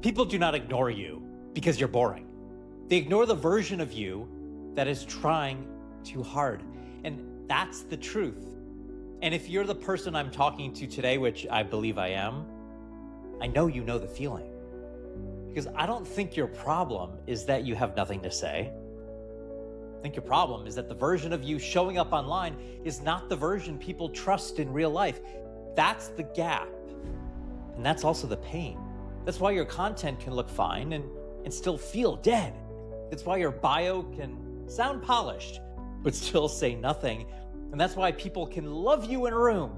People do not ignore you because you're boring. They ignore the version of you that is trying too hard. And that's the truth. And if you're the person I'm talking to today, which I believe I am, I know you know the feeling. Because I don't think your problem is that you have nothing to say. I think your problem is that the version of you showing up online is not the version people trust in real life. That's the gap. And that's also the pain. That's why your content can look fine and still feel dead. That's why your bio can sound polished, but still say nothing. And that's why people can love you in a room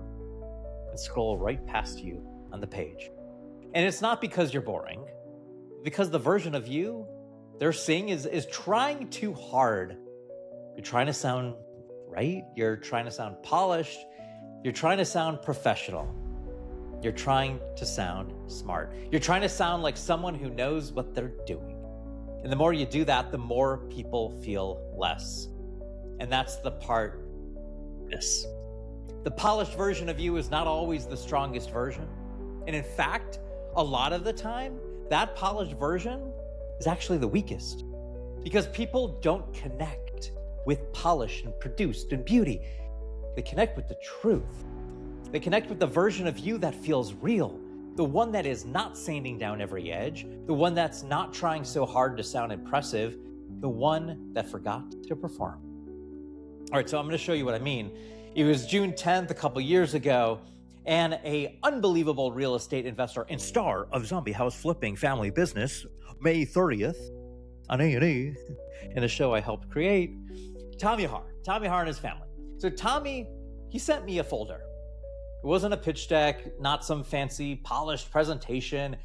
and scroll right past you on the page. And it's not because you're boring, because the version of you they're seeing is trying too hard. You're trying to sound right. You're trying to sound polished. You're trying to sound professional. You're trying to sound smart. You're trying to sound like someone who knows what they're doing. And the more you do that, the more people feel less. And that's the part, this. The polished version of you is not always the strongest version. And in fact, a lot of the time, that polished version is actually the weakest. Because people don't connect with polish and produced and beauty. They connect with the truth. They connect with the version of you that feels real, the one that is not sanding down every edge, the one that's not trying so hard to sound impressive, the one that forgot to perform. All right, so I'm going to show you what I mean. It was June 10th, a couple years ago, and an unbelievable real estate investor and star of zombie house flipping family business, May 30th, on A&E, in a show I helped create, Tommy Har and his family. So Tommy, he sent me a folder. It wasn't a pitch deck, not some fancy polished presentation.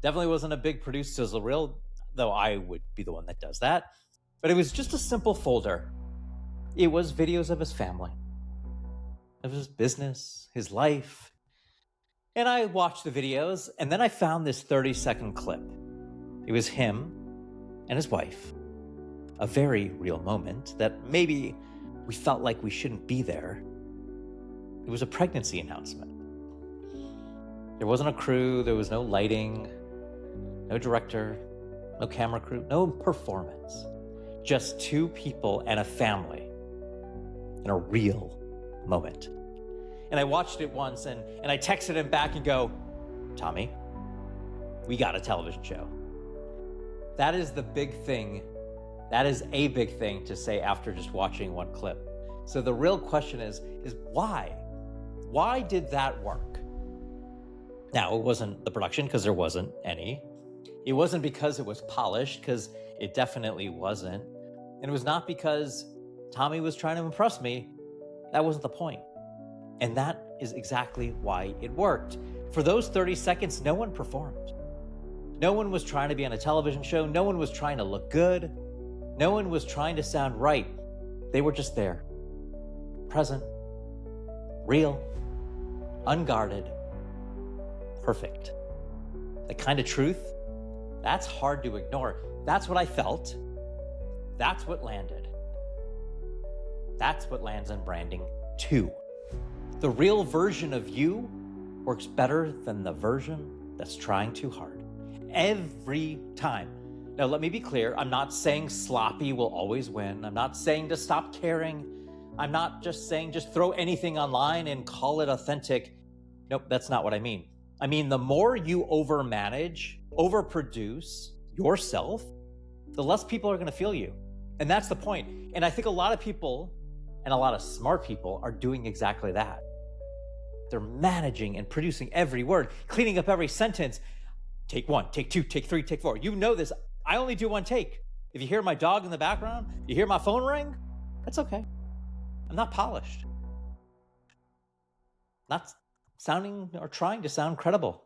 Definitely wasn't a big produced sizzle reel, though I would be the one that does that. But it was just a simple folder. It was videos of his family, of his business, his life. And I watched the videos, and then I found this 30-second clip. It was him and his wife. A very real moment that maybe we felt like we shouldn't be there. It was a pregnancy announcement. There wasn't a crew, there was no lighting, no director, no camera crew, no performance. Just two people and a family in a real moment. And I watched it once and I texted him back and go, Tommy, we got a television show. That is the big thing. That is a big thing to say after just watching one clip. So the real question is why? Why did that work? Now, it wasn't the production because there wasn't any. It wasn't because it was polished because it definitely wasn't. And it was not because Tommy was trying to impress me. That wasn't the point. And that is exactly why it worked. For those 30 seconds, no one performed. No one was trying to be on a television show. No one was trying to look good. No one was trying to sound right. They were just there. Present, real, unguarded, perfect. The kind of truth, that's hard to ignore. That's what I felt. That's what landed. That's what lands in branding too. The real version of you works better than the version that's trying too hard. Every time. Now, let me be clear. I'm not saying sloppy will always win. I'm not saying to stop caring. I'm not just saying just throw anything online and call it authentic. Nope, that's not what I mean. I mean, the more you overmanage, overproduce yourself, the less people are going to feel you. And that's the point. And I think a lot of people and a lot of smart people are doing exactly that. They're managing and producing every word, cleaning up every sentence. Take one, take two, take three, take four. You know this. I only do one take. If you hear my dog in the background, you hear my phone ring, that's okay. I'm not polished. Not sounding or trying to sound credible.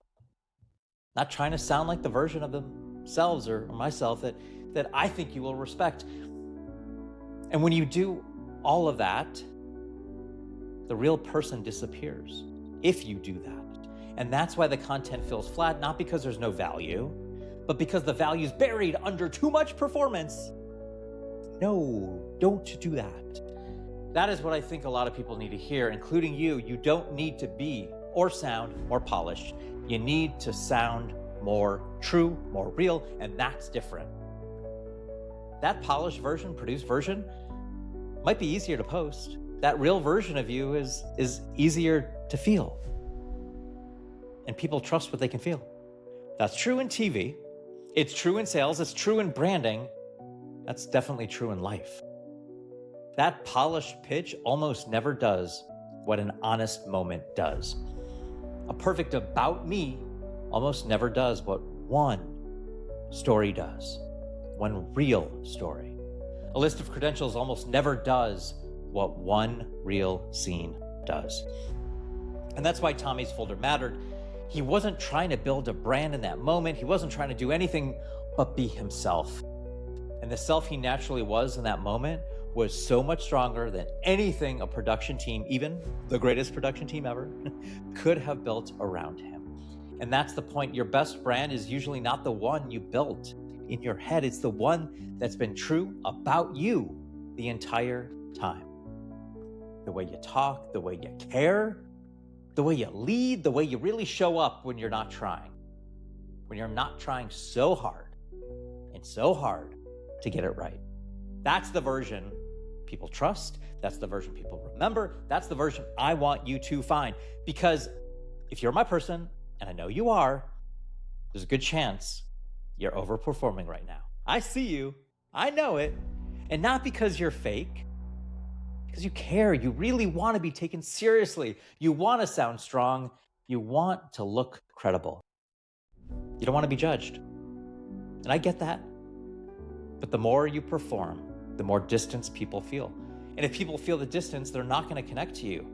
Not trying to sound like the version of themselves or myself that I think you will respect. And when you do all of that, the real person disappears if you do that. And that's why the content feels flat, not because there's no value, but because the value is buried under too much performance. No, don't do that. That is what I think a lot of people need to hear, including you. You don't need to be or sound more polished. You need to sound more true, more real, and that's different. That polished version, produced version, might be easier to post. That real version of you is easier to feel. And people trust what they can feel. That's true in TV. It's true in sales. It's true in branding. That's definitely true in life. That polished pitch almost never does what an honest moment does. A perfect about me almost never does what one story does. One real story. A list of credentials almost never does what one real scene does. And that's why Tommy's folder mattered. He wasn't trying to build a brand in that moment. He wasn't trying to do anything but be himself. And the self he naturally was in that moment was so much stronger than anything a production team, even the greatest production team ever, could have built around him. And that's the point. Your best brand is usually not the one you built in your head. It's the one that's been true about you the entire time. The way you talk, the way you care, the way you lead, the way you really show up when you're not trying. When you're not trying so hard and so hard to get it right. That's the version people trust. That's the version people remember. That's the version I want you to find. Because if you're my person, and I know you are, there's a good chance you're overperforming right now. I see you. I know it. And not because you're fake, because you care. You really want to be taken seriously. You want to sound strong. You want to look credible. You don't want to be judged. And I get that. But the more you perform, the more distance people feel. And if people feel the distance, they're not going to connect to you.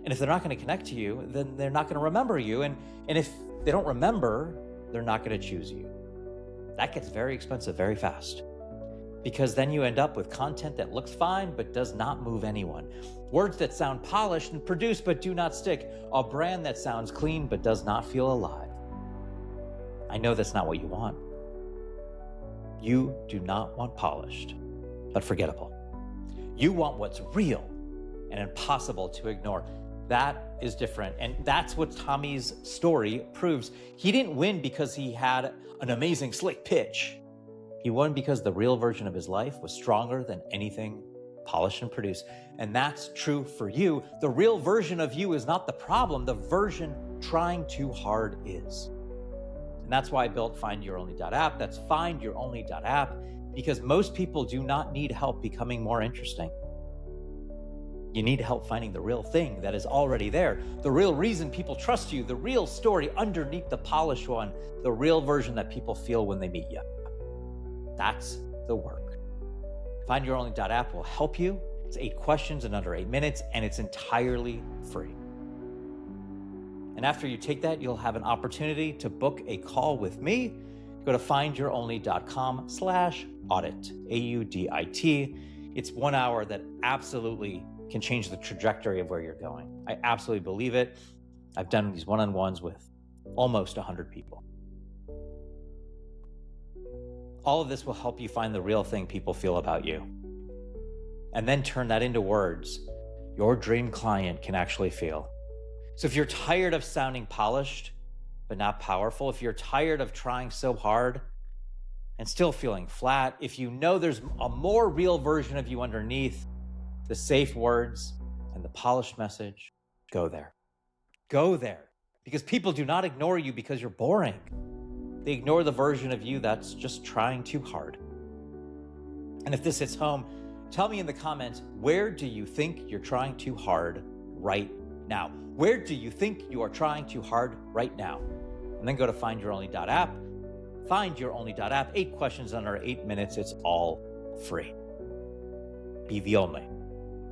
And if they're not going to connect to you, then they're not going to remember you. And if they don't remember, they're not going to choose you. That gets very expensive very fast. Because then you end up with content that looks fine but does not move anyone. Words that sound polished and produced but do not stick. A brand that sounds clean but does not feel alive. I know that's not what you want. You do not want polished, but forgettable. You want what's real and impossible to ignore. That is different. And that's what Tommy's story proves. He didn't win because he had an amazing slick pitch. He won because the real version of his life was stronger than anything polished and produced. And that's true for you. The real version of you is not the problem. The version trying too hard is. And that's why I built findyouronly.app. That's findyouronly.app, because most people do not need help becoming more interesting. You need help finding the real thing that is already there, the real reason people trust you, the real story underneath the polished one, the real version that people feel when they meet you. That's the work. Findyouronly.app will help you. It's 8 questions in under 8 minutes, and it's entirely free. And after you take that, you'll have an opportunity to book a call with me. Go to findyouronly.com/audit, AUDIT. It's 1 hour that absolutely can change the trajectory of where you're going. I absolutely believe it. I've done these one-on-ones with almost 100 people. All of this will help you find the real thing people feel about you. And then turn that into words your dream client can actually feel. So if you're tired of sounding polished, but not powerful, if you're tired of trying so hard and still feeling flat, if you know there's a more real version of you underneath the safe words and the polished message, go there. Go there. Because people do not ignore you because you're boring. They ignore the version of you that's just trying too hard. And if this hits home, tell me in the comments, where do you think you're trying too hard right now? Where do you think you are trying too hard right now? And then go to findyouronly.app. Findyouronly.app. 8 questions under 8 minutes. It's all free. Be the only.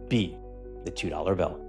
Be the $2 bill.